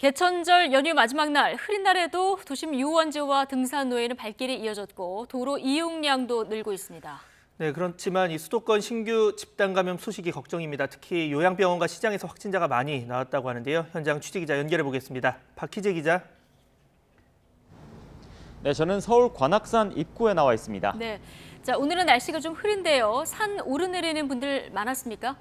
개천절 연휴 마지막 날, 흐린 날에도 도심 유원지와 등산로에는 발길이 이어졌고 도로 이용량도 늘고 있습니다. 네, 그렇지만 이 수도권 신규 집단 감염 소식이 걱정입니다. 특히 요양병원과 시장에서 확진자가 많이 나왔다고 하는데요. 현장 취재기자 연결해 보겠습니다. 박희재 기자. 네, 저는 서울 관악산 입구에 나와 있습니다. 네, 자 오늘은 날씨가 좀 흐린데요. 산 오르내리는 분들 많았습니까?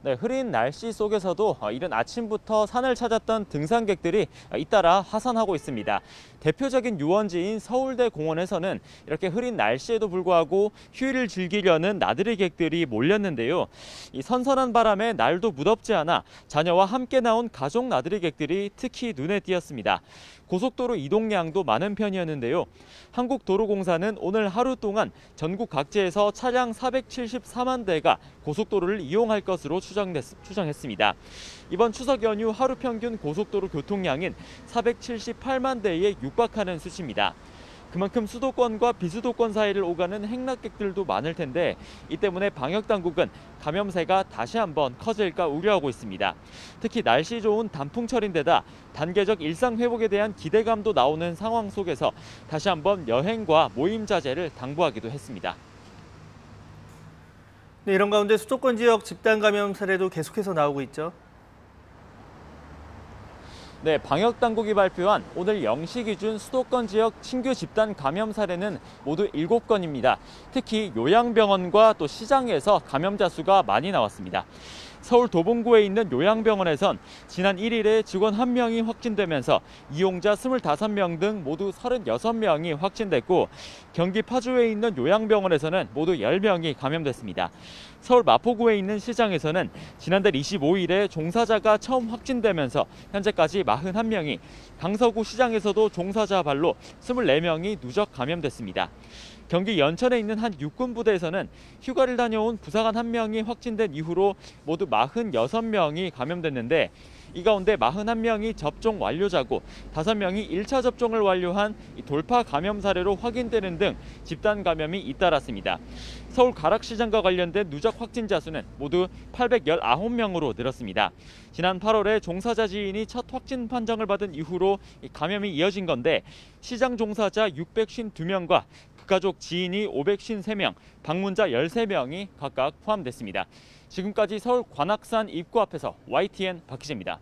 네, 흐린 날씨 속에서도 이른 아침부터 산을 찾았던 등산객들이 잇따라 하산하고 있습니다. 대표적인 유원지인 서울대 공원에서는 이렇게 흐린 날씨에도 불구하고 휴일을 즐기려는 나들이객들이 몰렸는데요. 이 선선한 바람에 날도 무덥지 않아 자녀와 함께 나온 가족 나들이객들이 특히 눈에 띄었습니다. 고속도로 이동량도 많은 편이었는데요. 한국도로공사는 오늘 하루 동안 전국 각지에서 차량 474만 대가 고속도로를 이용할 것으로 추정했습니다. 이번 추석 연휴 하루 평균 고속도로 교통량인 478만 대에 육박하는 수치입니다. 그만큼 수도권과 비수도권 사이를 오가는 행락객들도 많을 텐데 이 때문에 방역당국은 감염세가 다시 한번 커질까 우려하고 있습니다. 특히 날씨 좋은 단풍철인데다 단계적 일상 회복에 대한 기대감도 나오는 상황 속에서 다시 한번 여행과 모임 자제를 당부하기도 했습니다. 네, 이런 가운데 수도권 지역 집단 감염 사례도 계속해서 나오고 있죠. 네, 방역당국이 발표한 오늘 0시 기준 수도권 지역 신규 집단 감염 사례는 모두 7건입니다. 특히 요양병원과 또 시장에서 감염자 수가 많이 나왔습니다. 서울 도봉구에 있는 요양병원에선 지난 1일에 직원 1명이 확진되면서 이용자 25명 등 모두 36명이 확진됐고 경기 파주에 있는 요양병원에서는 모두 10명이 감염됐습니다. 서울 마포구에 있는 시장에서는 지난달 25일에 종사자가 처음 확진되면서 현재까지 41명이, 강서구 시장에서도 종사자 발로 24명이 누적 감염됐습니다. 경기 연천에 있는 한 육군부대에서는 휴가를 다녀온 부사관 1명이 확진된 이후로 모두 46명이 감염됐는데 이 가운데 41명이 접종 완료자고 5명이 1차 접종을 완료한 돌파 감염 사례로 확인되는 등 집단 감염이 잇따랐습니다. 서울 가락시장과 관련된 누적 확진자 수는 모두 819명으로 늘었습니다. 지난 8월에 종사자 지인이 첫 확진 판정을 받은 이후로 감염이 이어진 건데 시장 종사자 652명과 가족 지인이 553명, 방문자 13명이 각각 포함됐습니다. 지금까지 서울 관악산 입구 앞에서 YTN 박희재입니다.